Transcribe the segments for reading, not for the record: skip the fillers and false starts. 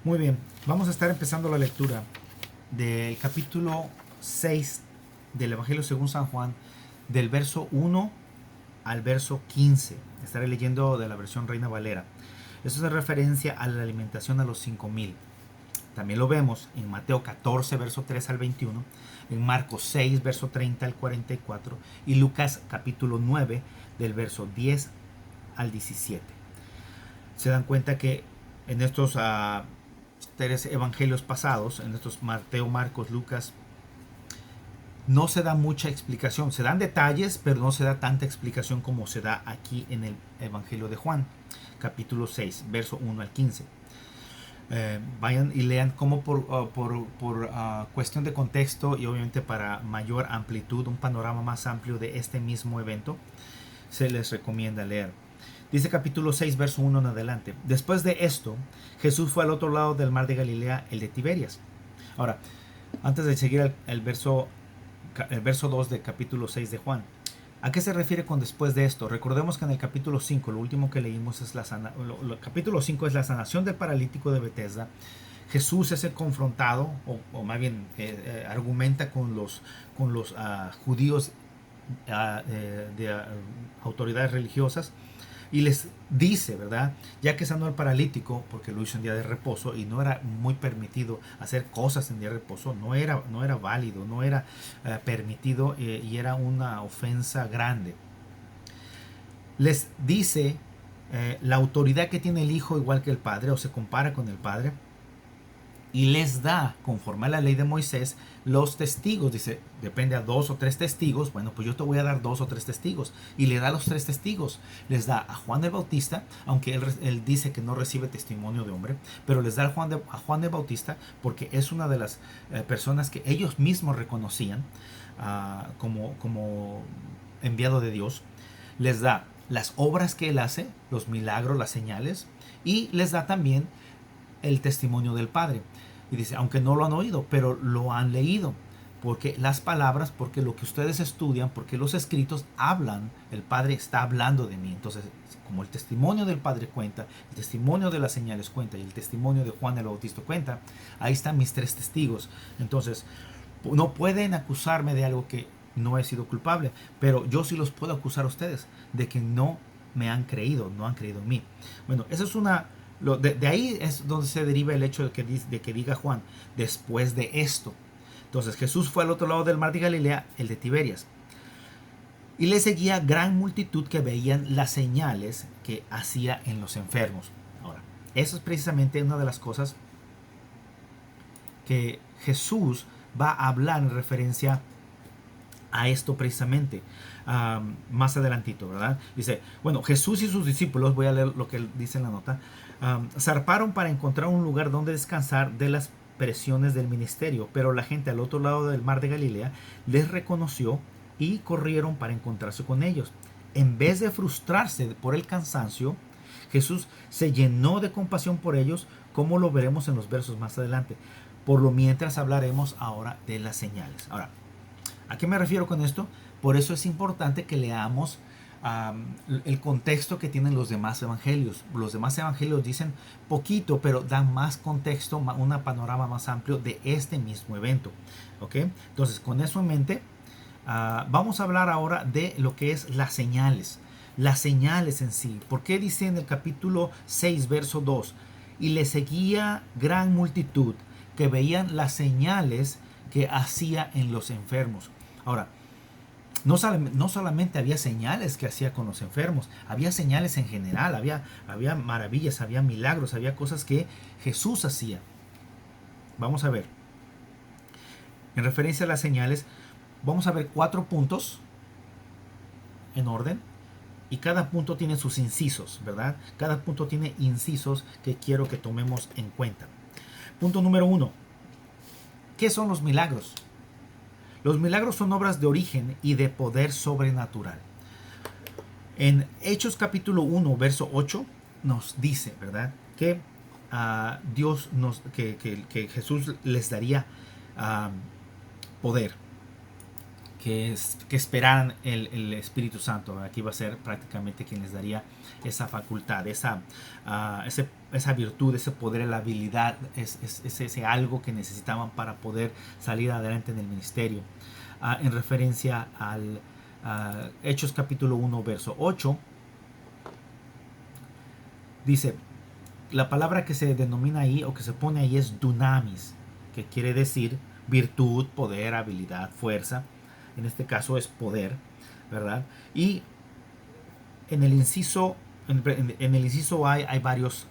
Muy bien, vamos a estar empezando la lectura del capítulo 6 del Evangelio según San Juan, del verso 1 al verso 15. Estaré leyendo de la versión Reina Valera. Esto es referencia a la alimentación a los 5000. También lo vemos en Mateo 14, verso 3 al 21, en Marcos 6, verso 30 al 44 y Lucas capítulo 9, del verso 10 al 17. Se dan cuenta que en estos tres evangelios pasados, en estos Mateo, Marcos, Lucas, no se da mucha explicación. Se dan detalles, pero no se da tanta explicación como se da aquí en el Evangelio de Juan, capítulo 6, verso 1 al 15. Vayan y lean cómo por cuestión de contexto y obviamente para mayor amplitud, un panorama más amplio de este mismo evento, se les recomienda leer. Dice capítulo 6, verso 1 en adelante. Después de esto, Jesús fue al otro lado del mar de Galilea, el de Tiberias. Ahora, antes de seguir el verso 2 del capítulo 6 de Juan, ¿a qué se refiere con después de esto? Recordemos que en el capítulo 5, lo último que leímos es capítulo 5 es la sanación del paralítico de Betesda. Jesús es el confrontado, o más bien argumenta con los judíos de autoridades religiosas y les dice, ¿verdad? Ya que sanó al paralítico, porque lo hizo en día de reposo y no era muy permitido hacer cosas en día de reposo, no era válido, no era permitido y era una ofensa grande. Les dice la autoridad que tiene el Hijo igual que el Padre, o se compara con el Padre, y les da, conforme a la ley de Moisés, los testigos. Dice, depende a 2 o 3 testigos. Bueno, pues yo te voy a dar 2 o 3 testigos. Y le da los 3 testigos. Les da a Juan el Bautista, aunque él dice que no recibe testimonio de hombre, pero les da a Juan el Bautista porque es una de las personas que ellos mismos reconocían como enviado de Dios. Les da las obras que él hace, los milagros, las señales, y les da también el testimonio del Padre. Y dice, aunque no lo han oído, pero lo han leído. Porque las palabras, porque lo que ustedes estudian, porque los escritos hablan, el Padre está hablando de mí. Entonces, como el testimonio del Padre cuenta, el testimonio de las señales cuenta y el testimonio de Juan el Bautista cuenta, ahí están mis 3 testigos. Entonces, no pueden acusarme de algo que no he sido culpable, pero yo sí los puedo acusar a ustedes de que no me han creído, no han creído en mí. Bueno, eso es de ahí es donde se deriva el hecho de que diga Juan, después de esto. Entonces Jesús fue al otro lado del mar de Galilea, el de Tiberias, y le seguía gran multitud que veían las señales que hacía en los enfermos. Ahora, eso es precisamente una de las cosas que Jesús va a hablar en referencia a esto precisamente más adelantito, ¿verdad? Dice, bueno, Jesús y sus discípulos, voy a leer lo que dice en la nota, zarparon para encontrar un lugar donde descansar de las presiones del ministerio, pero la gente al otro lado del mar de Galilea les reconoció y corrieron para encontrarse con ellos. En vez de frustrarse por el cansancio, Jesús se llenó de compasión por ellos, como lo veremos en los versos más adelante. Por lo mientras hablaremos ahora de las señales. Ahora, ¿a qué me refiero con esto? Por eso es importante que leamos el contexto que tienen los demás evangelios. Los demás evangelios dicen poquito, pero dan más contexto, un panorama más amplio de este mismo evento. ¿Ok? Entonces, con eso en mente, vamos a hablar ahora de lo que es las señales. Las señales en sí. ¿Por qué dice en el capítulo 6, verso 2? Y le seguía gran multitud que veían las señales que hacía en los enfermos. Ahora, no solamente había señales que hacía con los enfermos, había señales en general, había maravillas, había milagros, había cosas que Jesús hacía. Vamos a ver. En referencia a las señales, vamos a ver 4 puntos en orden y cada punto tiene sus incisos, ¿verdad? Cada punto tiene incisos que quiero que tomemos en cuenta. Punto número 1. ¿Qué son los milagros? Los milagros son obras de origen y de poder sobrenatural. En Hechos capítulo 1, verso 8, nos dice, ¿verdad? Que que Jesús les daría poder. que esperaran el Espíritu Santo. Aquí va a ser prácticamente quien les daría esa facultad, esa virtud, ese poder, la habilidad, ese algo que necesitaban para poder salir adelante en el ministerio. En referencia al Hechos capítulo 1 verso 8, dice, la palabra que se denomina ahí o que se pone ahí es dunamis, que quiere decir virtud, poder, habilidad, fuerza. En este caso es poder, ¿verdad? Y en el inciso, en el inciso A hay varios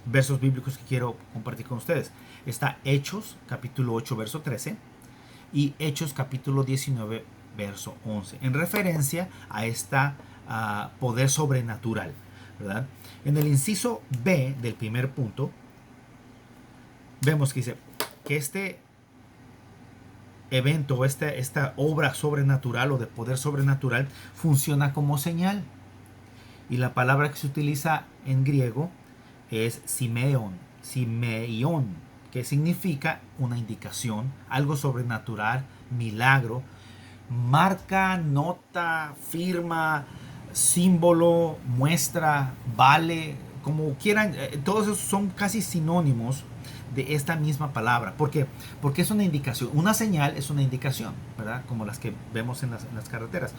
versos bíblicos que quiero compartir con ustedes. Está Hechos capítulo 8 verso 13 y Hechos capítulo 19 verso 11, en referencia a esta poder sobrenatural, ¿verdad? En el inciso B del primer punto vemos que dice que este evento, esta obra sobrenatural o de poder sobrenatural funciona como señal. Y la palabra que se utiliza en griego es simeion, que significa una indicación, algo sobrenatural, milagro, marca, nota, firma, símbolo, muestra, vale, como quieran, todos esos son casi sinónimos de esta misma palabra. ¿Por qué? Porque es una indicación. Una señal es una indicación, ¿verdad? Como las que vemos en las carreteras.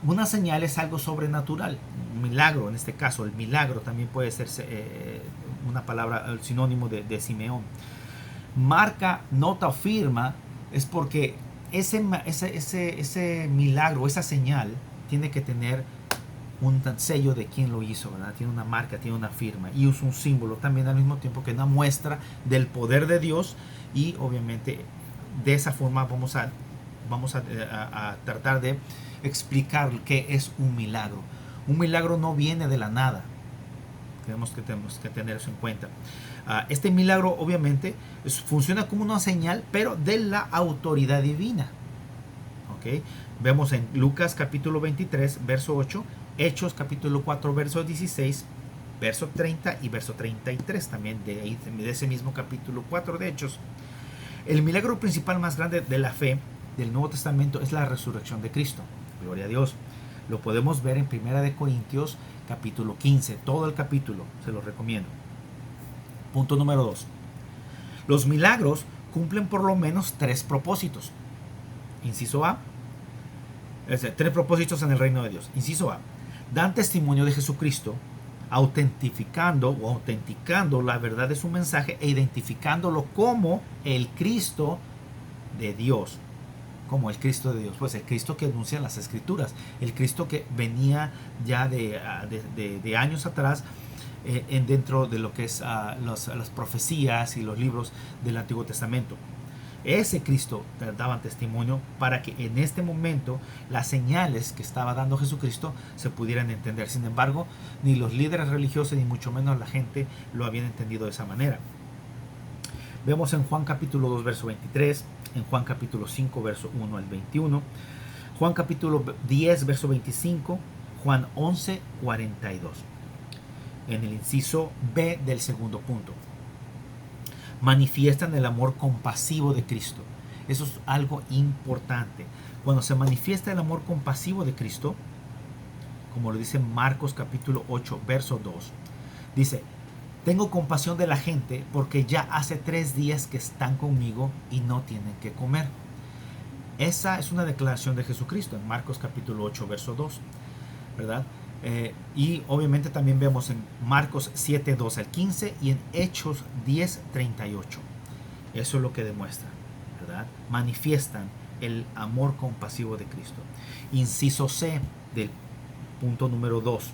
Una señal es algo sobrenatural, un milagro. En este caso, el milagro también puede ser una palabra, el sinónimo de Simeón. Marca, nota o firma es porque ese milagro, esa señal, tiene que tener un sello de quién lo hizo, ¿verdad? Tiene una marca, tiene una firma y es un símbolo también al mismo tiempo que una muestra del poder de Dios. Y obviamente de esa forma vamos a tratar de explicar qué es un milagro. Un milagro no viene de la nada. Tenemos que tener eso en cuenta. Este milagro obviamente funciona como una señal, pero de la autoridad divina. ¿Okay? Vemos en Lucas capítulo 23, verso 8, Hechos capítulo 4, verso 16, verso 30 y verso 33 también de ese mismo capítulo 4 de Hechos. El milagro principal más grande de la fe del Nuevo Testamento es la resurrección de Cristo. Gloria a Dios. Lo podemos ver en 1 Corintios capítulo 15, todo el capítulo, se lo recomiendo. Punto número 2. Los milagros cumplen por lo menos 3 propósitos. Inciso A. 3 propósitos en el reino de Dios. Inciso A. Dan testimonio de Jesucristo, autenticando la verdad de su mensaje e identificándolo como el Cristo de Dios. Como el Cristo de Dios, pues el Cristo que anuncia las Escrituras, el Cristo que venía ya de años atrás dentro de lo que es las profecías y los libros del Antiguo Testamento. Ese Cristo daban testimonio para que en este momento las señales que estaba dando Jesucristo se pudieran entender. Sin embargo, ni los líderes religiosos ni mucho menos la gente lo habían entendido de esa manera. Vemos en Juan capítulo 2 verso 23, en Juan capítulo 5 verso 1 al 21, Juan capítulo 10 verso 25, Juan 11 42. En el inciso B del segundo punto, manifiestan el amor compasivo de Cristo. Eso es algo importante. Cuando se manifiesta el amor compasivo de Cristo, como lo dice Marcos capítulo 8 verso 2, dice: tengo compasión de la gente porque ya hace 3 días que están conmigo y no tienen que comer. Esa es una declaración de Jesucristo en Marcos capítulo 8 verso 2, ¿verdad? Y obviamente también vemos en Marcos 7, 2 al 15 y en Hechos 10, 38. Eso es lo que demuestra, ¿verdad? Manifiestan el amor compasivo de Cristo. Inciso C del punto número 2.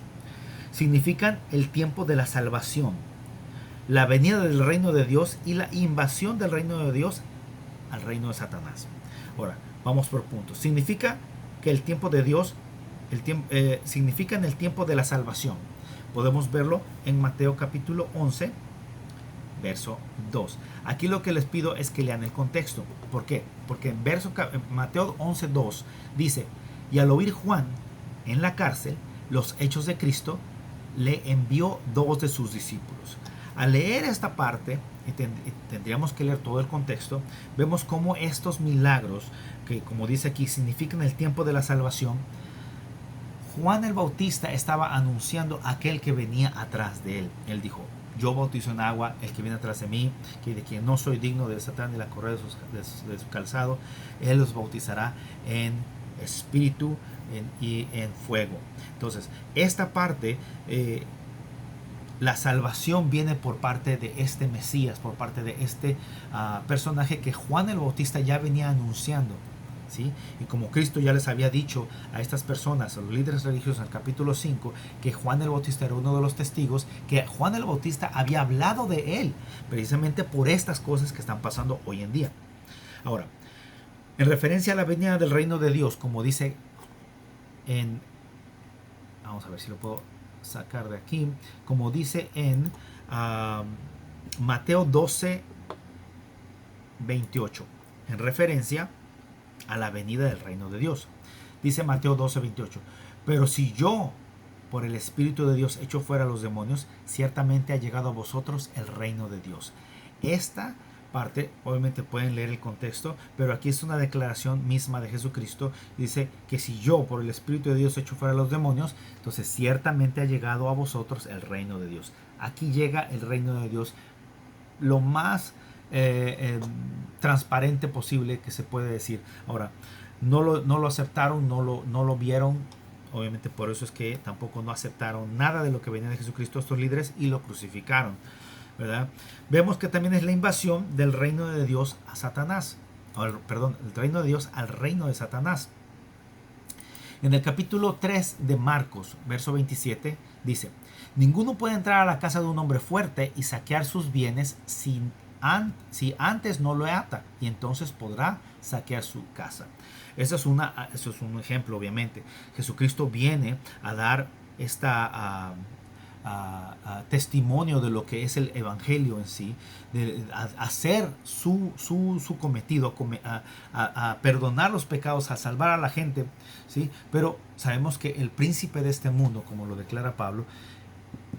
Significan el tiempo de la salvación, la venida del reino de Dios y la invasión del reino de Dios al reino de Satanás. Ahora, vamos por puntos. Significa que el tiempo de Dios significan el tiempo de la salvación. Podemos verlo en Mateo capítulo 11, verso 2. Aquí lo que les pido es que lean el contexto. ¿Por qué? Porque en Mateo 11, 2 dice: y al oír Juan en la cárcel los hechos de Cristo, le envió 2 de sus discípulos, Al leer esta parte, tendríamos que leer todo el contexto, vemos cómo estos milagros, que como dice aquí, significan el tiempo de la salvación, Juan el Bautista estaba anunciando a aquel que venía atrás de él. Él dijo: yo bautizo en agua, el que viene atrás de mí, que de quien no soy digno de desatar ni la correa de su calzado, él los bautizará en espíritu y en fuego. Entonces, esta parte, la salvación viene por parte de este Mesías, por parte de este personaje que Juan el Bautista ya venía anunciando. ¿Sí? Y como Cristo ya les había dicho a estas personas, a los líderes religiosos en el capítulo 5, que Juan el Bautista era uno de los testigos, que Juan el Bautista había hablado de él, precisamente por estas cosas que están pasando hoy en día. Ahora, en referencia a la venida del reino de Dios, como dice en... Vamos a ver si lo puedo sacar de aquí. Como dice en Mateo 12, 28, en referencia a la venida del reino de Dios. Dice Mateo 12, 28: pero si yo por el Espíritu de Dios echo fuera a los demonios, ciertamente ha llegado a vosotros el reino de Dios. Esta parte, obviamente pueden leer el contexto, pero aquí es una declaración misma de Jesucristo. Dice que si yo por el Espíritu de Dios echo fuera a los demonios, entonces ciertamente ha llegado a vosotros el reino de Dios. Aquí llega el reino de Dios lo más transparente posible que se puede decir. Ahora, no lo aceptaron, no lo vieron. Obviamente por eso es que tampoco no aceptaron nada de lo que venía de Jesucristo estos líderes y lo crucificaron, ¿verdad? Vemos que también es la invasión del reino de Dios a Satanás. Perdón, el reino de Dios al reino de Satanás. En el capítulo 3 de Marcos, verso 27, dice: ninguno puede entrar a la casa de un hombre fuerte y saquear sus bienes si antes no lo ata, y entonces podrá saquear su casa. Eso es un ejemplo, obviamente. Jesucristo viene a dar esta testimonio de lo que es el evangelio en sí, de hacer su cometido, a perdonar los pecados, a salvar a la gente, ¿sí? Pero sabemos que el príncipe de este mundo, como lo declara Pablo,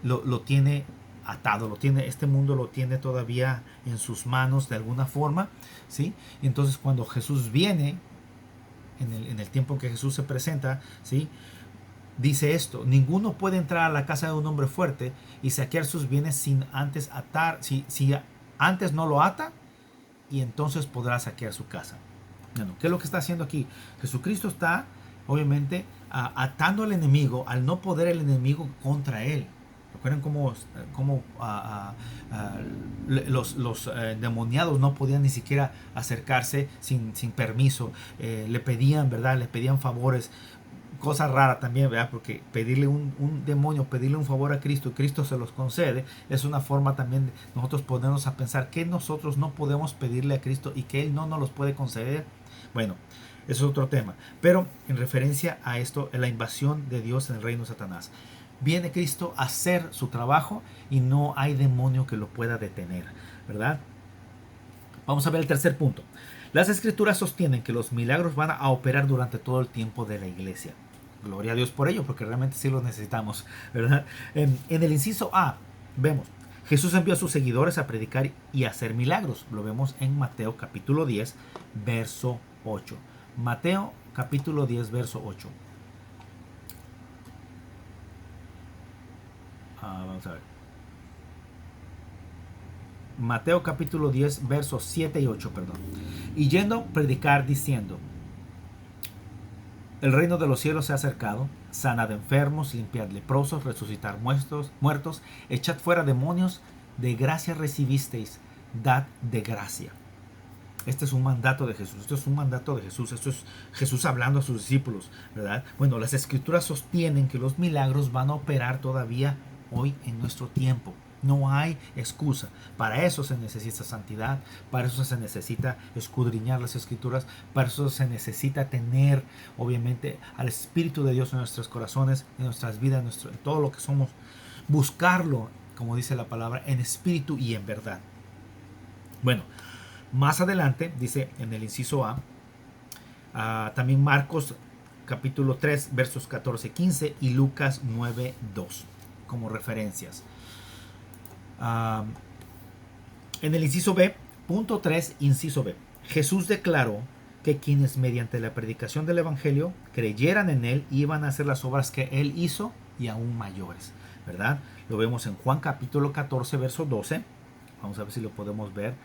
lo tiene atado, este mundo lo tiene todavía en sus manos de alguna forma, ¿sí? Y entonces cuando Jesús viene, en el tiempo en que Jesús se presenta, ¿sí?, dice esto: ninguno puede entrar a la casa de un hombre fuerte y saquear sus bienes sin antes atar, si antes no lo ata, y entonces podrá saquear su casa. Bueno, ¿qué es lo que está haciendo aquí? Jesucristo está, obviamente, atando al enemigo, al no poder el enemigo contra él. Recuerden cómo los demoniados no podían ni siquiera acercarse sin permiso. Le pedían, ¿verdad? Le pedían favores. Cosa rara también, ¿verdad? Porque pedirle un demonio, pedirle un favor a Cristo, y Cristo se los concede, es una forma también de nosotros ponernos a pensar que nosotros no podemos pedirle a Cristo y que Él no nos los puede conceder. Bueno, eso es otro tema. Pero en referencia a esto, en la invasión de Dios en el reino de Satanás, viene Cristo a hacer su trabajo y no hay demonio que lo pueda detener, ¿verdad? Vamos a ver el tercer punto. Las escrituras sostienen que los milagros van a operar durante todo el tiempo de la iglesia. Gloria a Dios por ello, porque realmente sí los necesitamos, ¿verdad? En el inciso A, vemos: Jesús envió a sus seguidores a predicar y a hacer milagros. Lo vemos en Mateo capítulo 10, verso 8. Mateo capítulo 10, verso 8. Vamos a ver. Mateo capítulo 10, versos 7 y 8, perdón. Y yendo a predicar diciendo: el reino de los cielos se ha acercado, sanad enfermos, limpiad leprosos, resucitar muertos, echad fuera demonios, de gracia recibisteis, dad de gracia. Este es un mandato de Jesús, esto es un mandato de Jesús, esto es Jesús hablando a sus discípulos, ¿verdad? Bueno, las escrituras sostienen que los milagros van a operar todavía hoy en nuestro tiempo. No hay excusa. Para eso se necesita santidad, para eso se necesita escudriñar las escrituras, para eso se necesita tener, obviamente, al Espíritu de Dios en nuestros corazones, en nuestras vidas, en todo lo que somos. Buscarlo, como dice la palabra, en espíritu y en verdad. Bueno, más adelante, dice en el inciso A, también Marcos capítulo 3, versos 14 y 15 y Lucas 9, 2 como referencias. Ah, en el inciso B, punto 3, inciso B. Jesús declaró que quienes mediante la predicación del Evangelio creyeran en Él iban a hacer las obras que Él hizo y aún mayores, ¿verdad? Lo vemos en Juan capítulo 14, verso 12. Vamos a ver si lo podemos ver.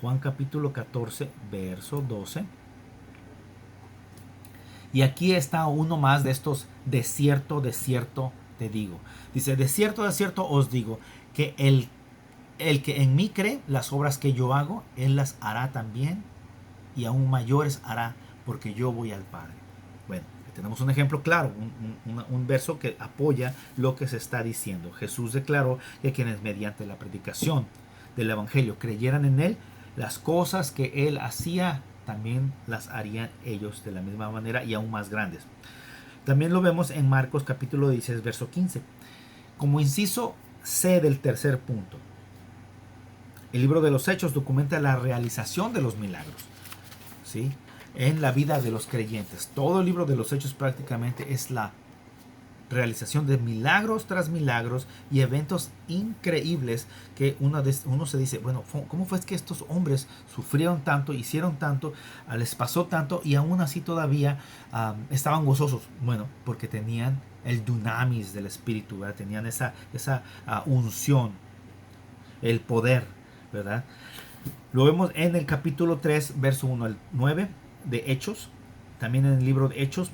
Juan capítulo 14, verso 12. Y aquí está uno más de estos de cierto te digo. Dice, de cierto os digo, que el que en mí cree, las obras que yo hago, Él las hará también y aún mayores hará, porque yo voy al Padre. Bueno, tenemos un ejemplo claro, un verso que apoya lo que se está diciendo. Jesús declaró que quienes mediante la predicación del Evangelio creyeran en Él, las cosas que Él hacía también las harían ellos de la misma manera y aún más grandes. También lo vemos en Marcos capítulo 16, verso 15. Como inciso C del tercer punto, el libro de los Hechos documenta la realización de los milagros, ¿sí?, en la vida de los creyentes. Todo el libro de los Hechos prácticamente es la realización de milagros tras milagros y eventos increíbles que uno se dice, bueno, ¿cómo fue que estos hombres sufrieron tanto, hicieron tanto, les pasó tanto y aún así todavía estaban gozosos? Bueno, porque tenían el dunamis del Espíritu, ¿verdad? Tenían esa unción, el poder, ¿verdad? Lo vemos en el capítulo 3, verso 1 al 9 de Hechos. También en el libro de Hechos,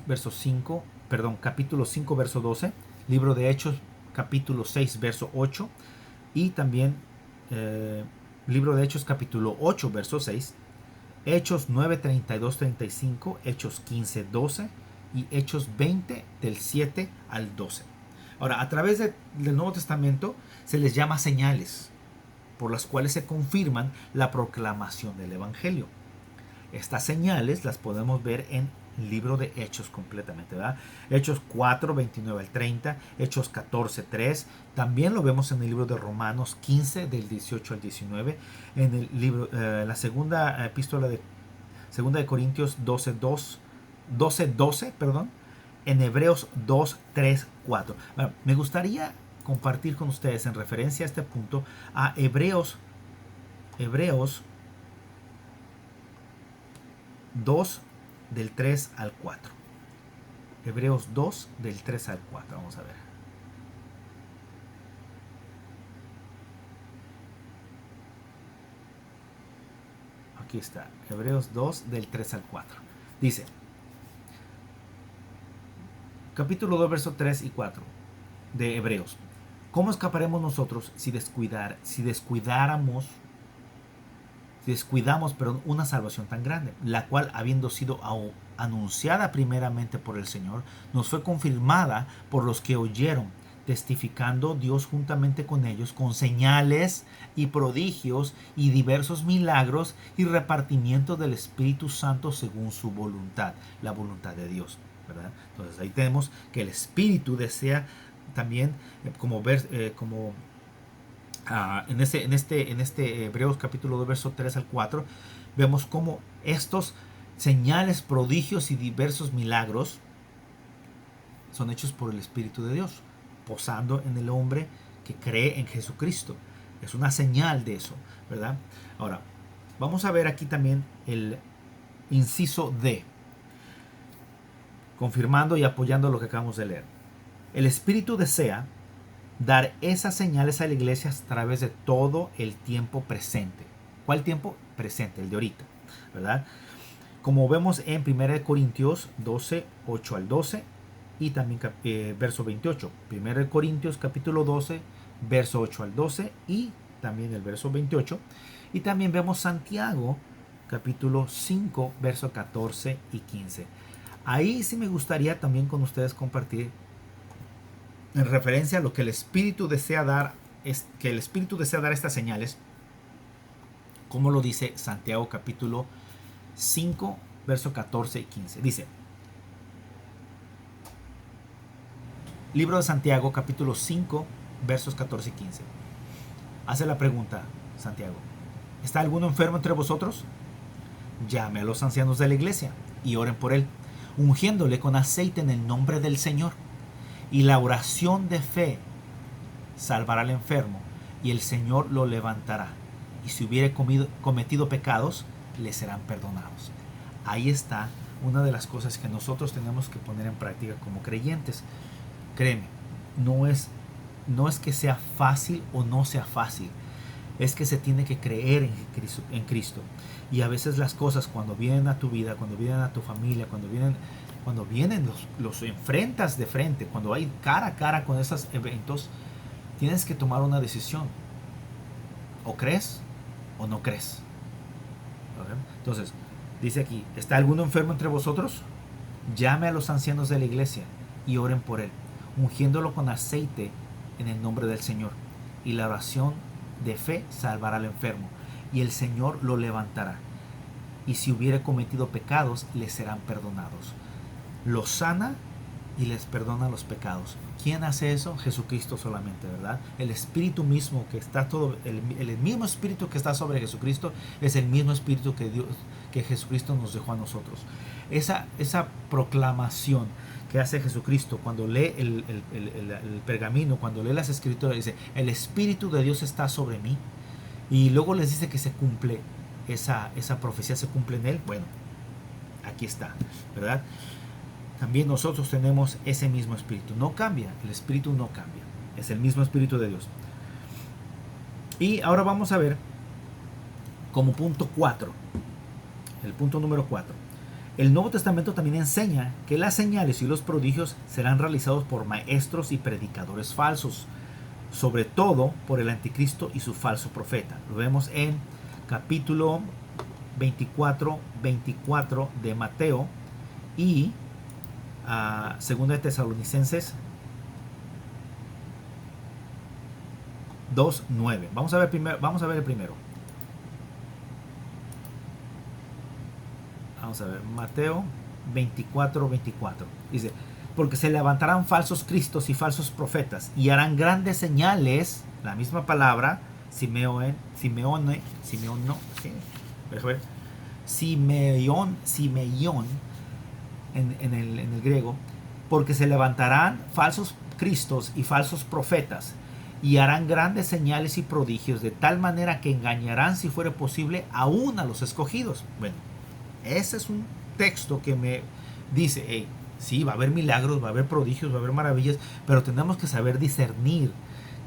capítulo 5, verso 12. Libro de Hechos, capítulo 6, verso 8. Y también libro de Hechos, capítulo 8, verso 6. Hechos 9, 32, 35. Hechos 15, 12. Y Hechos 20, del 7 al 12. Ahora, a través del Nuevo Testamento se les llama señales, por las cuales se confirman la proclamación del Evangelio. Estas señales las podemos ver en el libro de Hechos completamente, ¿verdad? Hechos 4, 29 al 30, Hechos 14, 3. También lo vemos en el libro de Romanos 15, del 18 al 19. En el libro, la segunda epístola de segunda de Corintios 12, 12, perdón. En Hebreos 2, 3, 4. Bueno, me gustaría compartir con ustedes en referencia a este punto a Hebreos 2 del 3 al 4. Hebreos 2 del 3 al 4. Vamos a ver. Aquí está. Hebreos 2 del 3 al 4. Dice, capítulo 2, verso 3 y 4 de Hebreos. ¿Cómo escaparemos nosotros si descuidamos una salvación tan grande, la cual, habiendo sido anunciada primeramente por el Señor, nos fue confirmada por los que oyeron, testificando Dios juntamente con ellos con señales y prodigios y diversos milagros y repartimiento del Espíritu Santo según su voluntad, la voluntad de Dios, ¿verdad? Entonces ahí tenemos que el Espíritu desea también, en este Hebreos capítulo 2, verso 3 al 4, vemos cómo estos señales, prodigios y diversos milagros son hechos por el Espíritu de Dios, posando en el hombre que cree en Jesucristo. Es una señal de eso, ¿verdad? Ahora, vamos a ver aquí también el inciso D, confirmando y apoyando lo que acabamos de leer. El Espíritu desea dar esas señales a la iglesia a través de todo el tiempo presente. ¿Cuál tiempo? Presente, el de ahorita, ¿verdad? Como vemos en 1 Corintios 12, 8 al 12 y también verso 28. 1 Corintios capítulo 12, verso 8 al 12 y también el verso 28. Y también vemos Santiago capítulo 5, verso 14 y 15. Ahí sí me gustaría también con ustedes compartir en referencia a lo que el Espíritu desea dar, estas señales, como lo dice Santiago capítulo 5, verso 14 y 15. Dice, libro de Santiago capítulo 5, versos 14 y 15. Hace la pregunta Santiago, ¿está alguno enfermo entre vosotros? Llame a los ancianos de la iglesia y oren por él, ungiéndole con aceite en el nombre del Señor. Y la oración de fe salvará al enfermo, y el Señor lo levantará. Y si hubiere cometido pecados, le serán perdonados. Ahí está una de las cosas que nosotros tenemos que poner en práctica como creyentes. Créeme, no es que sea fácil o no sea fácil, es que se tiene que creer en Cristo. Y a veces las cosas, cuando vienen a tu vida, cuando vienen a tu familia, cuando vienen los enfrentas de frente, cuando hay cara a cara con esos eventos, tienes que tomar una decisión. O crees o no crees. ¿Okay? Entonces, dice aquí, ¿está alguno enfermo entre vosotros? Llame a los ancianos de la iglesia y oren por él, ungiéndolo con aceite en el nombre del Señor. Y la oración de fe salvará al enfermo, y el Señor lo levantará. Y si hubiere cometido pecados, le serán perdonados. Los sana y les perdona los pecados. ¿Quién hace eso? Jesucristo solamente, ¿verdad? El Espíritu mismo que está el mismo Espíritu que está sobre Jesucristo es el mismo Espíritu que Jesucristo nos dejó a nosotros. Esa proclamación que hace Jesucristo cuando lee el pergamino, cuando lee las escrituras, dice, el Espíritu de Dios está sobre mí, y luego les dice que se cumple esa profecía, se cumple en él. Bueno, aquí está, ¿verdad? También nosotros tenemos ese mismo Espíritu. No cambia, el Espíritu no cambia. Es el mismo Espíritu de Dios. Y ahora vamos a ver como punto 4. El punto número 4. El Nuevo Testamento también enseña que las señales y los prodigios serán realizados por maestros y predicadores falsos, sobre todo por el anticristo y su falso profeta. Lo vemos en capítulo 24 de Mateo y segunda de Tesalonicenses 2:9. Vamos a ver el primero. Vamos a ver, Mateo 24. Dice, porque se levantarán falsos cristos y falsos profetas y harán grandes señales, la misma palabra, Simeón, en el griego, porque se levantarán falsos cristos y falsos profetas y harán grandes señales y prodigios, de tal manera que engañarán, si fuera posible, aún a los escogidos. Bueno, ese es un texto que me dice, hey, sí, va a haber milagros, va a haber prodigios, va a haber maravillas, pero tenemos que saber discernir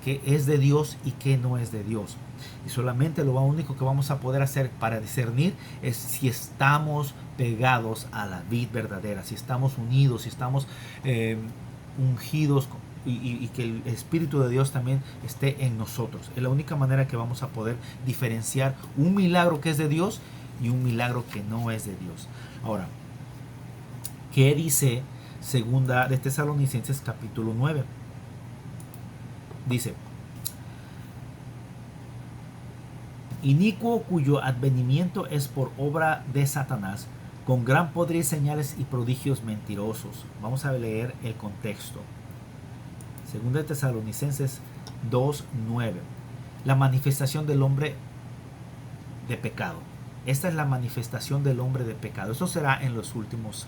qué es de Dios y qué no es de Dios. Y solamente lo único que vamos a poder hacer para discernir es si estamos pegados a la vid verdadera, si estamos unidos, si estamos ungidos, y que el Espíritu de Dios también esté en nosotros. Es la única manera que vamos a poder diferenciar un milagro que es de Dios y un milagro que no es de Dios. Ahora, ¿qué dice segunda de Tesalonicenses capítulo 9? Dice, inicuo cuyo advenimiento es por obra de Satanás, con gran poder y señales y prodigios mentirosos. Vamos a leer el contexto. Segunda de Tesalonicenses 2:9. La manifestación del hombre de pecado. Esta es la manifestación del hombre de pecado. Eso será en los últimos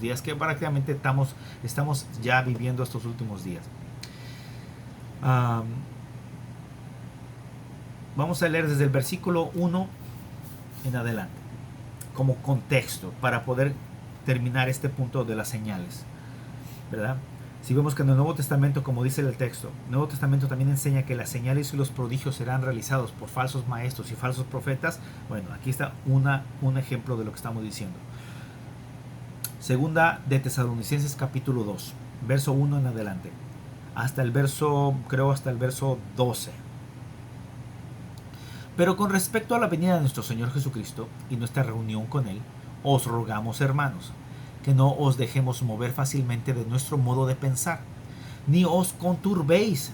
días, que prácticamente estamos ya viviendo estos últimos días. Vamos a leer desde el versículo 1 en adelante, como contexto, para poder terminar este punto de las señales, ¿verdad? Si vemos que en el Nuevo Testamento, como dice el texto, el Nuevo Testamento también enseña que las señales y los prodigios serán realizados por falsos maestros y falsos profetas. Bueno, aquí está un ejemplo de lo que estamos diciendo. Segunda de Tesalonicenses capítulo 2, verso 1 en adelante, hasta el verso 12. Pero con respecto a la venida de nuestro Señor Jesucristo y nuestra reunión con Él, os rogamos, hermanos, que no os dejemos mover fácilmente de nuestro modo de pensar, ni os conturbéis,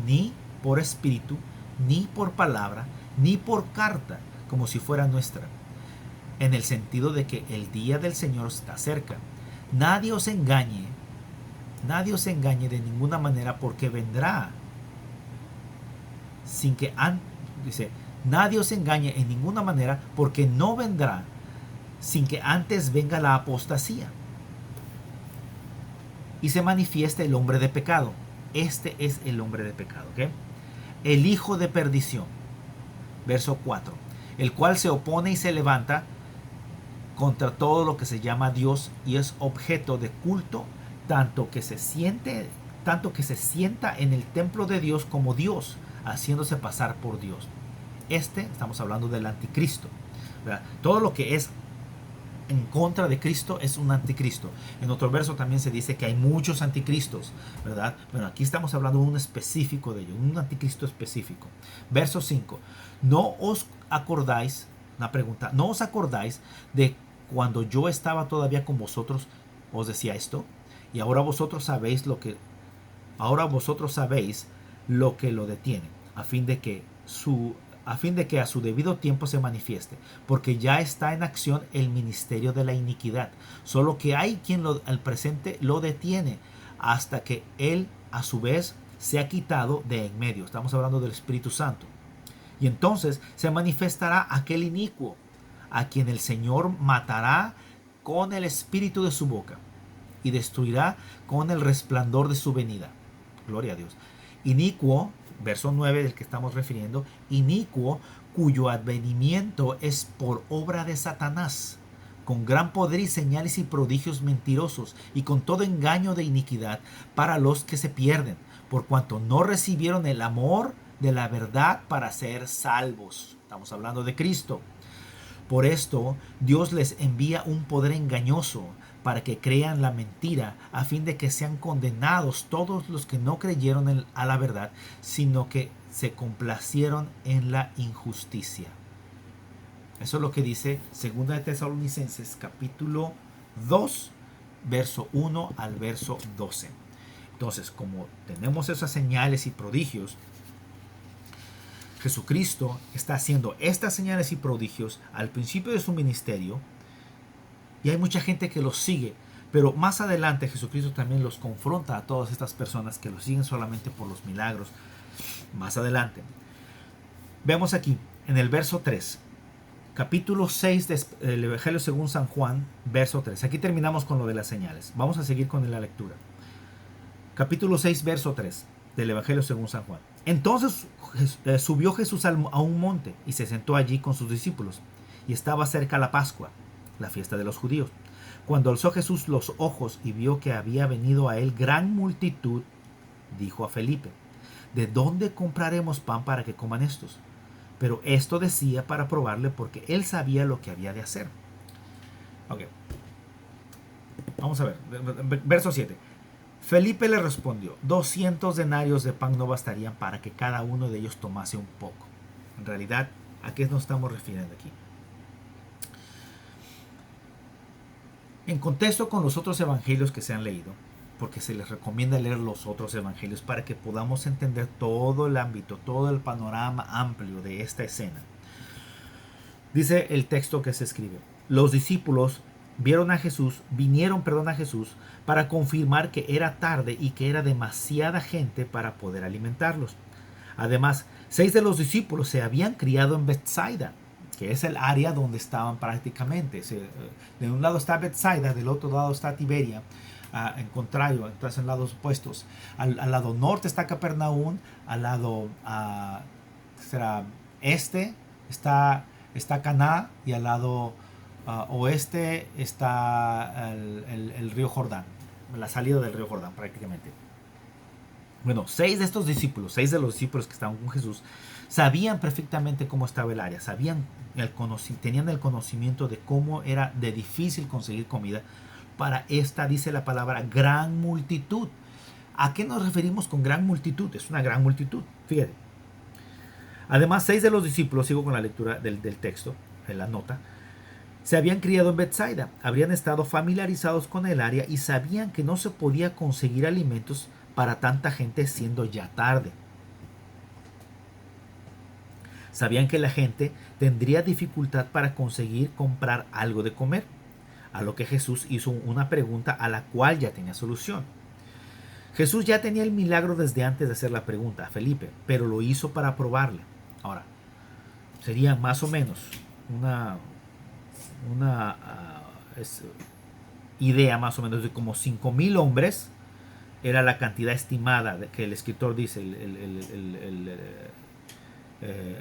ni por espíritu, ni por palabra, ni por carta, como si fuera nuestra, en el sentido de que el día del Señor está cerca. Nadie os engañe de ninguna manera, porque vendrá sin que dice, nadie os engañe en ninguna manera, porque no vendrá sin que antes venga la apostasía y se manifieste el hombre de pecado. Este es el hombre de pecado, ¿ok? el hijo de perdición. Verso 4. El cual se opone y se levanta contra todo lo que se llama Dios y es objeto de culto, tanto que se sienta en el templo de Dios como Dios, haciéndose pasar por Dios. Estamos hablando del anticristo, ¿verdad? Todo lo que es en contra de Cristo es un anticristo. En otro verso también se dice que hay muchos anticristos, ¿verdad? Bueno, aquí estamos hablando de un específico de ellos, un anticristo específico. Verso 5. No os acordáis, una pregunta, ¿no os acordáis de cuando yo estaba todavía con vosotros, os decía esto? Y ahora vosotros sabéis lo que lo detiene, a fin de que a su debido tiempo se manifieste, porque ya está en acción el ministerio de la iniquidad, solo que hay quien al presente lo detiene, hasta que él a su vez se ha quitado de en medio. Estamos hablando del Espíritu Santo. Y entonces se manifestará aquel inicuo, a quien el Señor matará con el espíritu de su boca, y destruirá con el resplandor de su venida. Gloria a Dios. Inicuo, verso 9 del que estamos refiriendo, inicuo cuyo advenimiento es por obra de Satanás, con gran poder y señales y prodigios mentirosos, y con todo engaño de iniquidad para los que se pierden, por cuanto no recibieron el amor de la verdad para ser salvos. Estamos hablando de Cristo. Por esto Dios les envía un poder engañoso para que crean la mentira, a fin de que sean condenados todos los que no creyeron a la verdad, sino que se complacieron en la injusticia. Eso es lo que dice 2 de Tesalonicenses capítulo 2, verso 1 al verso 12. Entonces, como tenemos esas señales y prodigios, Jesucristo está haciendo estas señales y prodigios al principio de su ministerio, y hay mucha gente que los sigue, pero más adelante Jesucristo también los confronta a todas estas personas que los siguen solamente por los milagros. Más adelante vemos aquí en el verso 3, capítulo 6 del Evangelio según San Juan, verso 3. Aquí terminamos con lo de las señales. Vamos a seguir con la lectura. Capítulo 6, verso 3 del Evangelio según San Juan. Entonces subió Jesús a un monte y se sentó allí con sus discípulos, y estaba cerca la Pascua, la fiesta de los judíos. Cuando alzó Jesús los ojos y vio que había venido a él gran multitud, dijo a Felipe: ¿de dónde compraremos pan para que coman estos? Pero esto decía para probarle, porque él sabía lo que había de hacer. Ok. Vamos a ver. Verso 7. Felipe le respondió: 200 denarios de pan no bastarían para que cada uno de ellos tomase un poco. En realidad, ¿a qué nos estamos refiriendo aquí? En contexto con los otros evangelios que se han leído, porque se les recomienda leer los otros evangelios para que podamos entender todo el ámbito, todo el panorama amplio de esta escena. Dice el texto que se escribe: los discípulos vinieron a Jesús para confirmar que era tarde y que era demasiada gente para poder alimentarlos. Además, 6 de los discípulos se habían criado en Bethsaida, que es el área donde estaban prácticamente. De un lado está Bethsaida, del otro lado está Tiberia, en contrario, entonces en lados opuestos. Al lado norte está Capernaum, al lado este está Caná, y al lado oeste está el río Jordán, la salida del río Jordán prácticamente. Bueno, 6 de los discípulos que estaban con Jesús sabían perfectamente cómo estaba el área, tenían el conocimiento de cómo era de difícil conseguir comida para esta, dice la palabra, gran multitud. ¿A qué nos referimos con gran multitud? Es una gran multitud, fíjate. Además, 6 de los discípulos, sigo con la lectura del texto, en la nota, se habían criado en Bethsaida, habrían estado familiarizados con el área y sabían que no se podía conseguir alimentos para tanta gente siendo ya tarde. Sabían que la gente tendría dificultad para conseguir comprar algo de comer, a lo que Jesús hizo una pregunta a la cual ya tenía solución. Jesús ya tenía el milagro desde antes de hacer la pregunta a Felipe, pero lo hizo para probarle. Ahora, sería más o menos una idea más o menos de como 5,000 hombres era la cantidad estimada que el escritor dice,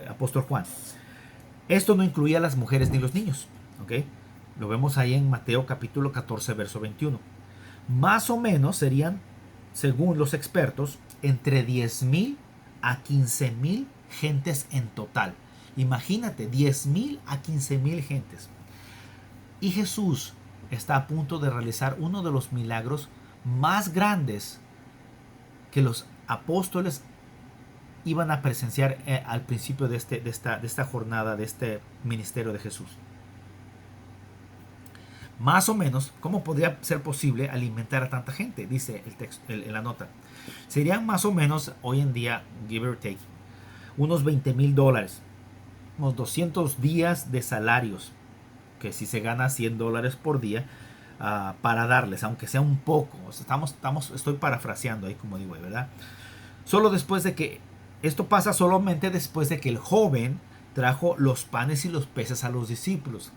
apóstol Juan. Esto no incluía a las mujeres ni los niños. ¿Ok? Lo vemos ahí en Mateo capítulo 14, verso 21. Más o menos serían, según los expertos, entre 10,000 a 15,000 gentes en total. Imagínate, 10,000 a 15,000 gentes. Y Jesús está a punto de realizar uno de los milagros más grandes que los apóstoles iban a presenciar al principio de esta jornada, de este ministerio de Jesús. Más o menos, ¿cómo podría ser posible alimentar a tanta gente? Dice el texto, en la nota. Serían más o menos, hoy en día, give or take, unos $20,000, unos 200 días de salarios, que si se gana $100 por día, para darles, aunque sea un poco. O sea, estoy parafraseando ahí, como digo, ¿verdad? Solo después de que, esto pasa solamente después de que el joven trajo los panes y los peces a los discípulos.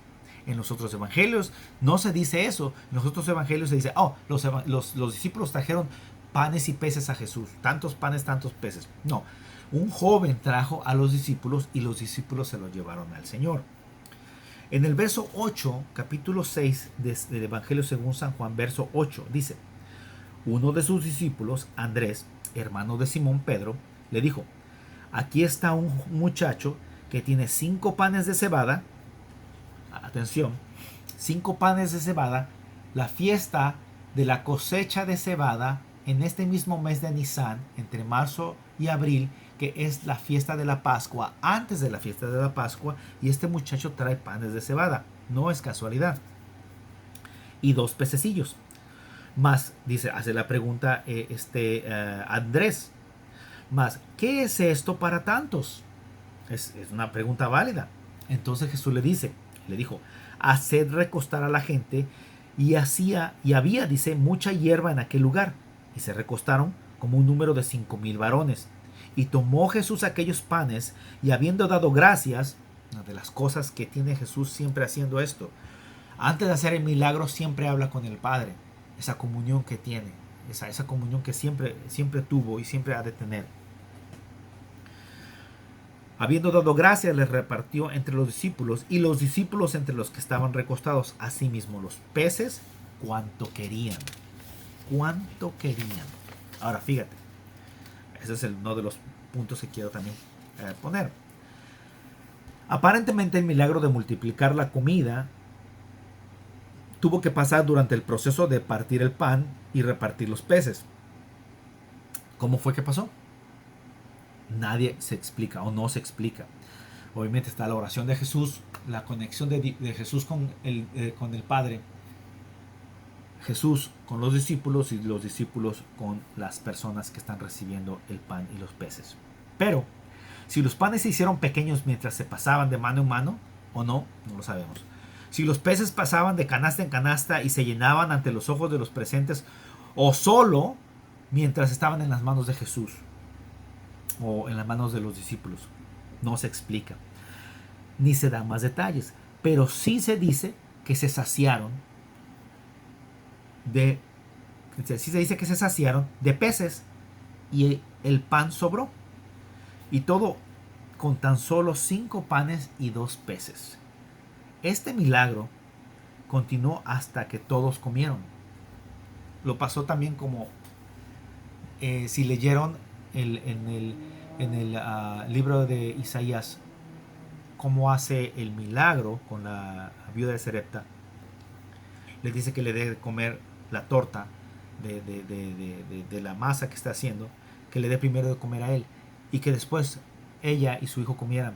En los otros evangelios no se dice eso. En los otros evangelios se dice, los discípulos trajeron panes y peces a Jesús. Tantos panes, tantos peces. No, un joven trajo a los discípulos y los discípulos se los llevaron al Señor. En el verso 8, capítulo 6 del Evangelio según San Juan, verso 8, dice, uno de sus discípulos, Andrés, hermano de Simón Pedro, le dijo, aquí está un muchacho que tiene 5 panes de cebada. Atención, 5 panes de cebada, la fiesta de la cosecha de cebada en este mismo mes de Nisan, entre marzo y abril, que es la fiesta de la Pascua, antes de la fiesta de la Pascua, y este muchacho trae panes de cebada, no es casualidad. Y 2 pececillos. Más, dice, hace la pregunta Andrés, más, ¿qué es esto para tantos? Es una pregunta válida. Entonces Jesús le dijo, haced recostar a la gente, y había, dice, mucha hierba en aquel lugar, y se recostaron como un número de 5,000 varones. Y tomó Jesús aquellos panes, y habiendo dado gracias, una de las cosas que tiene Jesús siempre haciendo esto, antes de hacer el milagro siempre habla con el Padre, esa comunión que tiene, esa comunión que siempre tuvo y siempre ha de tener. Habiendo dado gracias, les repartió entre los discípulos, y los discípulos entre los que estaban recostados, asimismo los peces, cuanto querían. Cuanto querían. Ahora fíjate, ese es uno de los puntos que quiero también poner. Aparentemente el milagro de multiplicar la comida tuvo que pasar durante el proceso de partir el pan y repartir los peces. ¿Cómo fue que pasó? Nadie se explica o no se explica. Obviamente está la oración de Jesús, la conexión de Jesús con el Padre, Jesús con los discípulos y los discípulos con las personas que están recibiendo el pan y los peces. Pero si los panes se hicieron pequeños mientras se pasaban de mano en mano o no, no lo sabemos. Si los peces pasaban de canasta en canasta y se llenaban ante los ojos de los presentes, o solo mientras estaban en las manos de Jesús o en las manos de los discípulos, no se explica ni se dan más detalles, pero sí se dice que se saciaron de peces, y el pan sobró, y todo con tan solo 5 panes y 2 peces. Este milagro continuó hasta que todos comieron. Lo pasó también como si leyeron en el libro de Isaías, cómo hace el milagro con la viuda de Sarepta. Le dice que le dé de comer la torta de la masa que está haciendo, que le dé primero de comer a él, y que después ella y su hijo comieran,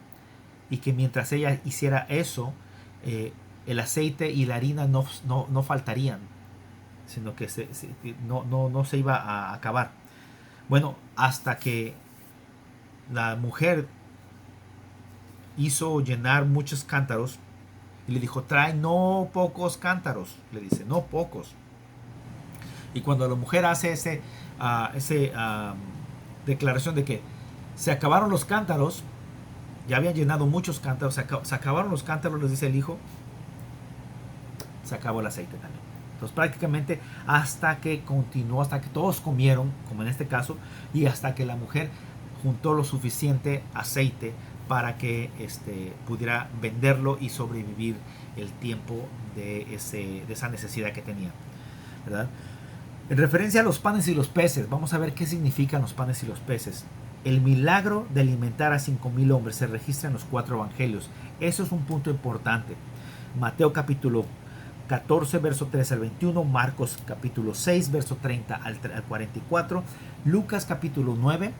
y que mientras ella hiciera eso, el aceite y la harina no faltarían, sino que no se iba a acabar. Bueno, hasta que la mujer hizo llenar muchos cántaros y le dijo, trae no pocos cántaros, le dice, no pocos. Y cuando la mujer hace esa declaración de que se acabaron los cántaros, ya habían llenado muchos cántaros, se acabaron los cántaros, les dice el hijo, se acabó el aceite también. Entonces prácticamente hasta que continuó, hasta que todos comieron, como en este caso, y hasta que la mujer juntó lo suficiente aceite para que pudiera venderlo y sobrevivir el tiempo de esa necesidad que tenía, ¿verdad? En referencia a los panes y los peces, vamos a ver qué significan los panes y los peces. El milagro de alimentar a 5,000 hombres se registra en los 4 evangelios. Eso es un punto importante. Mateo capítulo 14, verso 13 al 21, Marcos capítulo 6, verso 30 al 44, Lucas capítulo 9,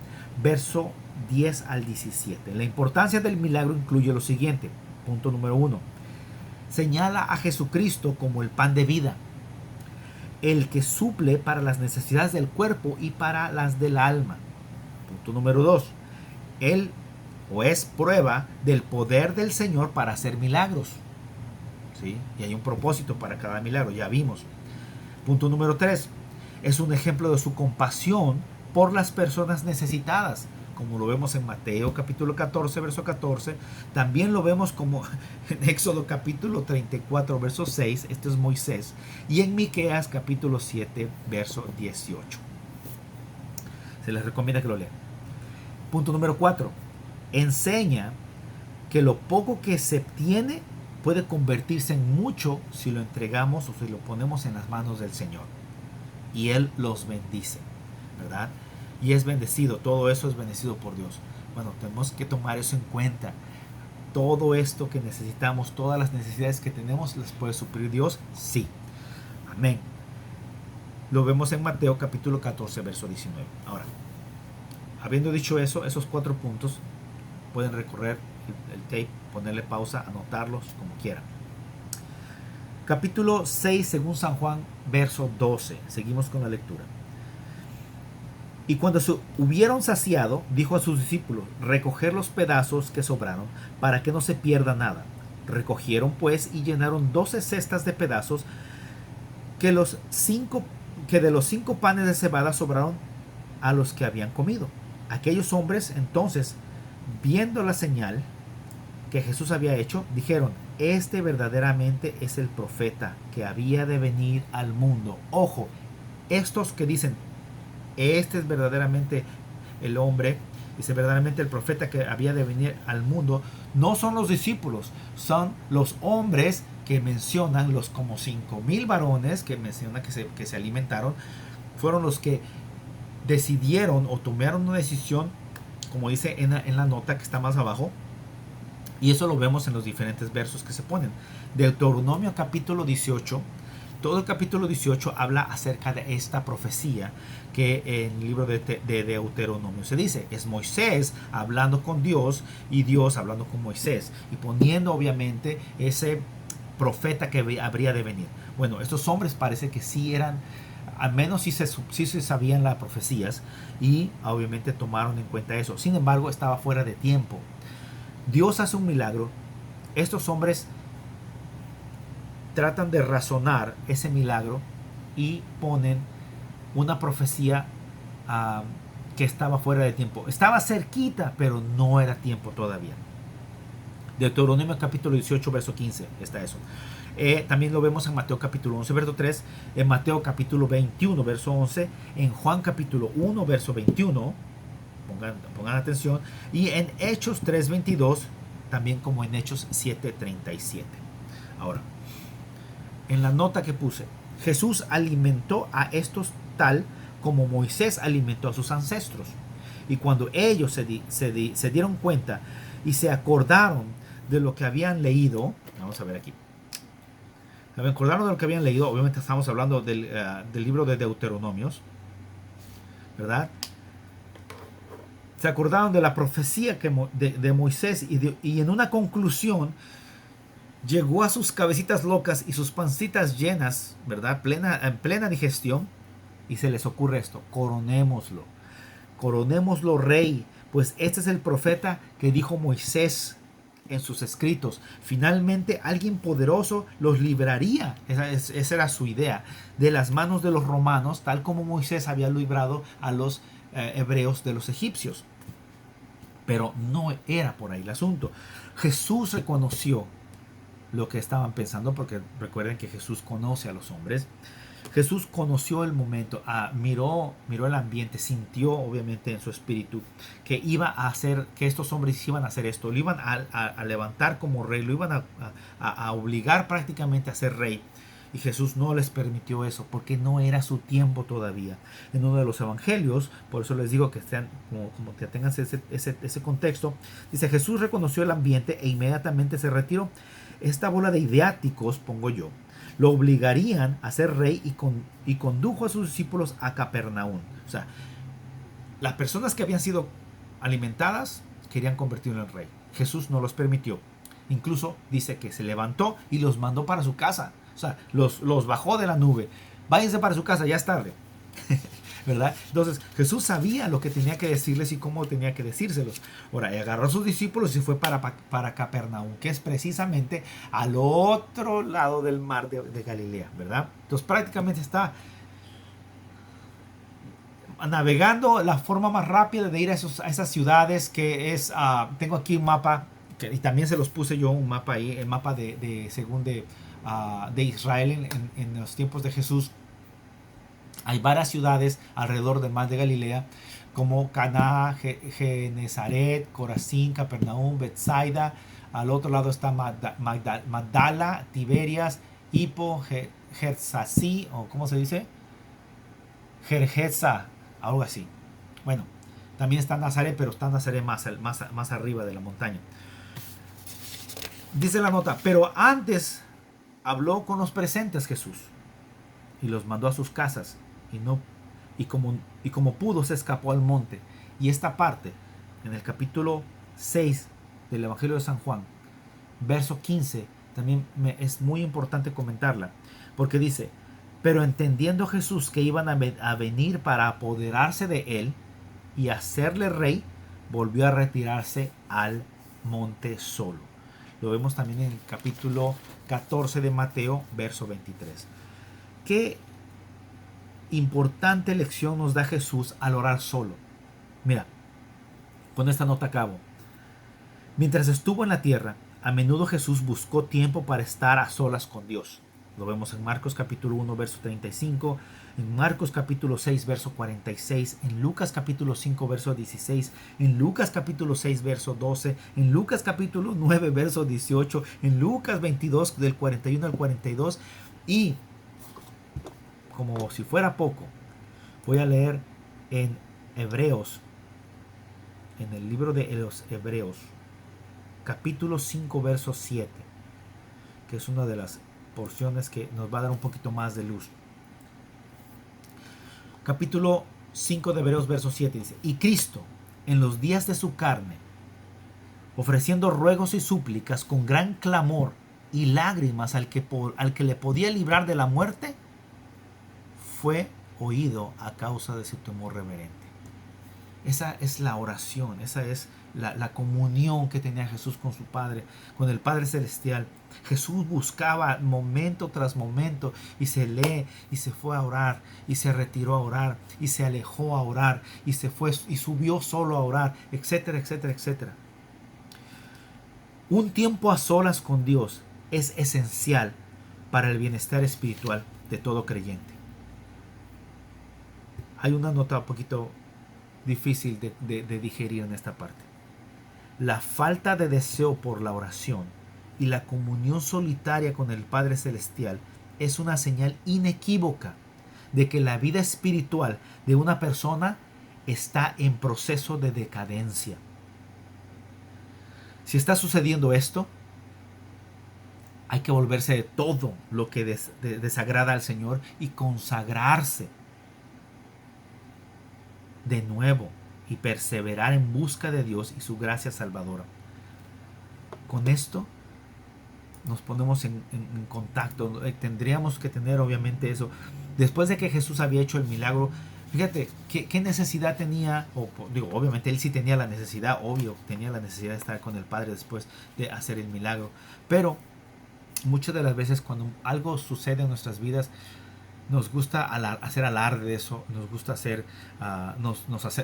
verso 10 al 17. La importancia del milagro incluye lo siguiente. Punto número 1. Señala a Jesucristo como el pan de vida, el que suple para las necesidades del cuerpo y para las del alma. Punto número 2. Él es prueba del poder del Señor para hacer milagros. ¿Sí? Y hay un propósito para cada milagro, ya vimos. Punto número 3. Es un ejemplo de su compasión por las personas necesitadas, como lo vemos en Mateo capítulo 14, verso 14. También lo vemos como en Éxodo capítulo 34, verso 6. Este es Moisés. Y en Miqueas capítulo 7, verso 18. Se les recomienda que lo lean. Punto número 4. Enseña que lo poco que se tiene puede convertirse en mucho si lo entregamos o si lo ponemos en las manos del Señor. Y Él los bendice, ¿verdad? Y es bendecido, todo eso es bendecido por Dios. Bueno, tenemos que tomar eso en cuenta. Todo esto que necesitamos, todas las necesidades que tenemos, ¿las puede suplir Dios? Sí. Amén. Lo vemos en Mateo capítulo 14, verso 19. Ahora, habiendo dicho eso, esos 4 puntos, pueden recorrer el tape, ponerle pausa, anotarlos como quieran. Capítulo 6 según San Juan, verso 12. Seguimos con la lectura. Y cuando se hubieron saciado, dijo a sus discípulos: recoger los pedazos que sobraron, para que no se pierda nada. Recogieron pues y llenaron 12 cestas de pedazos, que de los 5 panes de cebada sobraron a los que habían comido. Aquellos hombres entonces, viendo la señal que Jesús había hecho, dijeron: este verdaderamente es el profeta que había de venir al mundo. Ojo, estos que dicen este es verdaderamente el hombre, es verdaderamente el profeta que había de venir al mundo, no son los discípulos, son los hombres que mencionan, los como 5,000 varones que mencionan que se alimentaron, fueron los que decidieron o tomaron una decisión, como dice en la nota que está más abajo. Y eso lo vemos en los diferentes versos que se ponen. Deuteronomio capítulo 18. Todo el capítulo 18 habla acerca de esta profecía que en el libro de Deuteronomio se dice. Es Moisés hablando con Dios y Dios hablando con Moisés. Y poniendo obviamente ese profeta que habría de venir. Bueno, estos hombres parece que sí eran, al menos sí se sabían las profecías. Y obviamente tomaron en cuenta eso. Sin embargo, estaba fuera de tiempo. Dios hace un milagro. Estos hombres tratan de razonar ese milagro y ponen una profecía que estaba fuera de tiempo. Estaba cerquita, pero no era tiempo todavía. Deuteronomio capítulo 18, verso 15 está eso. También lo vemos en Mateo capítulo 11, verso 3, en Mateo capítulo 21, verso 11, en Juan capítulo 1, verso 21. Pongan atención. Y en Hechos 3:22, también como en Hechos 7:37. Ahora, en la nota que puse, Jesús alimentó a estos tal como Moisés alimentó a sus ancestros. Y cuando ellos se dieron cuenta y se acordaron de lo que habían leído, vamos a ver aquí, se acordaron de lo que habían leído, obviamente estamos hablando del libro de Deuteronomios, ¿verdad? Se acordaron de la profecía de Moisés y en una conclusión llegó a sus cabecitas locas y sus pancitas llenas, ¿verdad? En plena digestión, y se les ocurre esto: coronémoslo rey, pues este es el profeta que dijo Moisés en sus escritos. Finalmente alguien poderoso los libraría, esa era su idea, de las manos de los romanos, tal como Moisés había librado a los hebreos de los egipcios. Pero no era por ahí el asunto. Jesús reconoció lo que estaban pensando, porque recuerden que Jesús conoce a los hombres. Jesús conoció el momento, miró el ambiente, sintió obviamente en su espíritu que iba a hacer, que estos hombres iban a hacer esto, lo iban a levantar como rey, lo iban a obligar prácticamente a ser rey. Y Jesús no les permitió eso porque no era su tiempo todavía. En uno de los evangelios, por eso les digo que estén, como que tengan ese contexto, dice: Jesús reconoció el ambiente e inmediatamente se retiró. Esta bola de ideáticos, pongo yo, lo obligarían a ser rey y condujo a sus discípulos a Capernaum. O sea, las personas que habían sido alimentadas querían convertirlo en rey. Jesús no los permitió. Incluso dice que se levantó y los mandó para su casa. O sea, los bajó de la nube. Váyanse para su casa, ya es tarde. ¿Verdad? Entonces Jesús sabía lo que tenía que decirles y cómo tenía que decírselos. Ahora, agarró a sus discípulos y fue para Capernaum, que es precisamente al otro lado del mar de Galilea, ¿verdad? Entonces prácticamente está navegando la forma más rápida de ir a esas ciudades, que es, tengo aquí un mapa, y también se los puse yo un mapa ahí, el mapa según de Israel en los tiempos de Jesús. Hay varias ciudades alrededor del mar de Galilea, como Caná, Genezaret, Corazín, Capernaum, Betsaida. Al otro lado está Magdala, Tiberias, Hippo, Gersasí, o ¿cómo se dice? Gergesa, algo así. Bueno, también está Nazaret, pero está Nazaret más arriba de la montaña. Dice la nota: pero antes habló con los presentes Jesús y los mandó a sus casas, y como pudo se escapó al monte. Y esta parte, en el capítulo 6 del Evangelio de San Juan, verso 15, también es muy importante comentarla, porque dice: pero entendiendo Jesús que iban a venir para apoderarse de él y hacerle rey, volvió a retirarse al monte solo. Lo vemos también en el capítulo 14 de Mateo, verso 23. Qué importante lección nos da Jesús al orar solo. Mira, con esta nota acabo. Mientras estuvo en la tierra, a menudo Jesús buscó tiempo para estar a solas con Dios. Lo vemos en Marcos capítulo 1, verso 35, en Marcos capítulo 6, verso 46, en Lucas capítulo 5, verso 16, en Lucas capítulo 6, verso 12, en Lucas capítulo 9, verso 18, en Lucas 22, del 41 al 42, y como si fuera poco, voy a leer en Hebreos, en el libro de los Hebreos, capítulo 5, verso 7, que es una de las porciones que nos va a dar un poquito más de luz. Capítulo 5 de Hebreos, verso 7 dice: y Cristo, en los días de su carne, ofreciendo ruegos y súplicas con gran clamor y lágrimas al que le podía librar de la muerte, fue oído a causa de su temor reverente. Esa es la oración, esa es la comunión que tenía Jesús con su Padre, con el Padre Celestial. Jesús buscaba momento tras momento y se fue a orar, y se retiró a orar, y se alejó a orar, y se fue y subió solo a orar, etcétera, etcétera, etcétera. Un tiempo a solas con Dios es esencial para el bienestar espiritual de todo creyente. Hay una nota un poquito difícil de digerir en esta parte. La falta de deseo por la oración y la comunión solitaria con el Padre Celestial es una señal inequívoca de que la vida espiritual de una persona está en proceso de decadencia. Si está sucediendo esto, hay que volverse de todo lo que desagrada al Señor y consagrarse de nuevo y perseverar en busca de Dios y su gracia salvadora. Con esto nos ponemos en contacto. Tendríamos que tener obviamente eso. Después de que Jesús había hecho el milagro, fíjate, ¿qué necesidad tenía? Obviamente él sí tenía la necesidad, obvio, tenía la necesidad de estar con el Padre después de hacer el milagro. Pero muchas de las veces cuando algo sucede en nuestras vidas, nos gusta hacer alarde de eso, nos gusta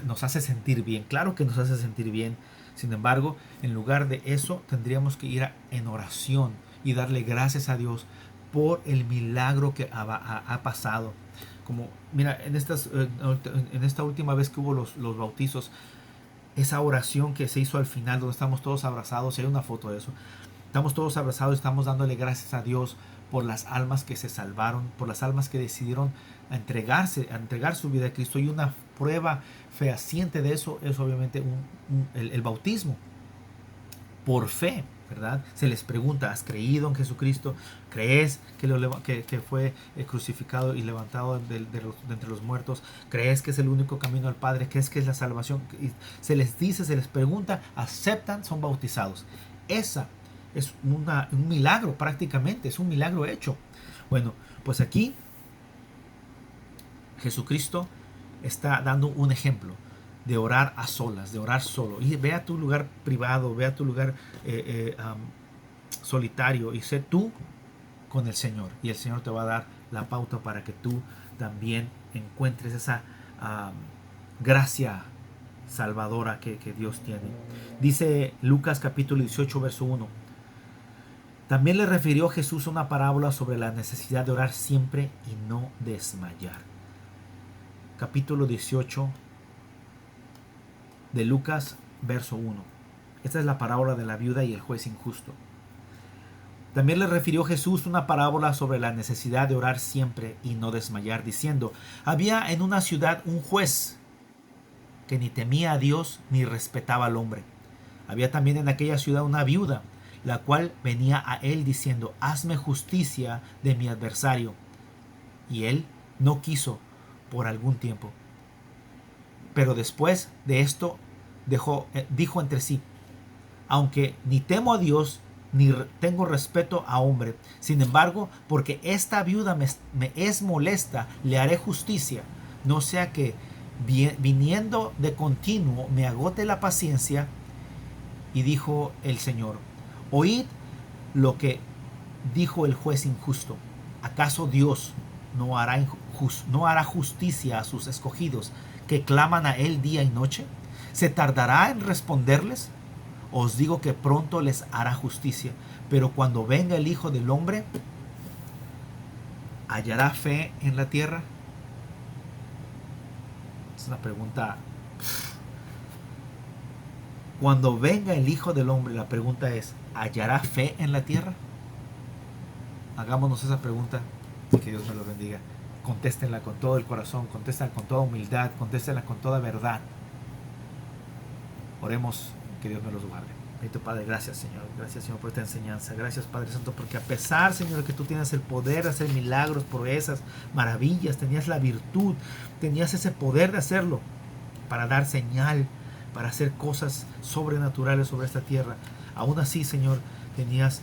nos hace sentir bien. Claro que nos hace sentir bien. Sin embargo, en lugar de eso, tendríamos que ir en oración y darle gracias a Dios por el milagro que ha pasado. Como, mira, en esta última vez que hubo los bautizos, esa oración que se hizo al final, donde estamos todos abrazados, y hay una foto de eso, estamos todos abrazados, estamos dándole gracias a Dios por las almas que se salvaron, por las almas que decidieron entregar su vida a Cristo. Y una prueba fehaciente de eso es obviamente el bautismo por fe, ¿verdad? Se les pregunta, ¿has creído en Jesucristo? ¿Crees que fue crucificado y levantado de entre los muertos? ¿Crees que es el único camino al Padre? ¿Crees que es la salvación? Y se les dice, se les pregunta, aceptan, son bautizados. Esa es un milagro prácticamente, es un milagro hecho. Bueno, pues aquí Jesucristo está dando un ejemplo de orar a solas, de orar solo. Y ve a tu lugar privado, ve a tu lugar solitario y sé tú con el Señor. Y el Señor te va a dar la pauta para que tú también encuentres esa gracia salvadora que Dios tiene. Dice Lucas capítulo 18, verso 1. También le refirió Jesús una parábola sobre la necesidad de orar siempre y no desmayar. Capítulo 18 de Lucas, verso 1. Esta es la parábola de la viuda y el juez injusto. También le refirió Jesús una parábola sobre la necesidad de orar siempre y no desmayar, diciendo: había en una ciudad un juez que ni temía a Dios ni respetaba al hombre. Había también en aquella ciudad una viuda, la cual venía a él diciendo: hazme justicia de mi adversario. Y él no quiso por algún tiempo. Pero después de esto dijo entre sí: aunque ni temo a Dios ni tengo respeto a hombre, sin embargo, porque esta viuda me es molesta, le haré justicia, no sea que viniendo de continuo me agote la paciencia. Y dijo el Señor: oíd lo que dijo el juez injusto. ¿Acaso Dios no hará justicia a sus escogidos, que claman a él día y noche? ¿Se tardará en responderles? Os digo que pronto les hará justicia. Pero cuando venga el Hijo del Hombre, ¿hallará fe en la tierra? Es una pregunta. Cuando venga el Hijo del Hombre, la pregunta es: ¿hallará fe en la tierra? Hagámonos esa pregunta y que Dios me lo bendiga. Contéstenla con todo el corazón, contéstenla con toda humildad, contéstenla con toda verdad. Oremos, que Dios me los guarde. Bendito Padre, gracias Señor. Gracias Señor por esta enseñanza. Gracias Padre Santo, porque a pesar, Señor, que tú tienes el poder de hacer milagros, proezas, maravillas, tenías la virtud, tenías ese poder de hacerlo para dar señal, para hacer cosas sobrenaturales sobre esta tierra. Aún así, Señor, tenías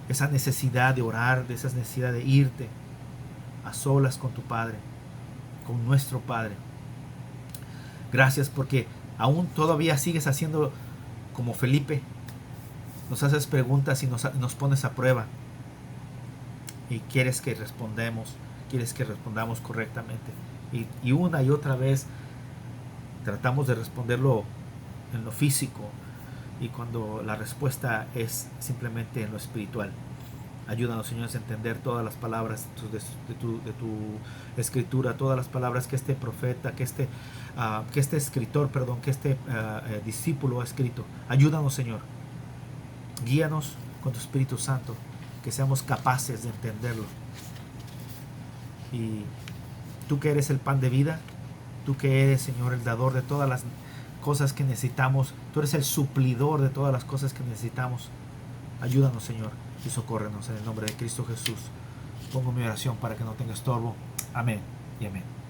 esa necesidad de orar, de esa necesidad de irte a solas con tu Padre, con nuestro Padre. Gracias porque aún todavía sigues haciendo como Felipe. Nos haces preguntas y nos pones a prueba. Y quieres que respondamos correctamente. Y una y otra vez tratamos de responderlo en lo físico, y cuando la respuesta es simplemente en lo espiritual. Ayúdanos, Señor, a entender todas las palabras de tu escritura, todas las palabras que este profeta, que este escritor, que este discípulo ha escrito. Ayúdanos, Señor. Guíanos con tu Espíritu Santo, que seamos capaces de entenderlo. Y tú que eres el pan de vida, tú que eres, Señor, el dador de todas las cosas que necesitamos, tú eres el suplidor de todas las cosas que necesitamos. Ayúdanos, Señor, y socórrenos en el nombre de Cristo Jesús. Pongo mi oración para que no tenga estorbo. Amén y amén.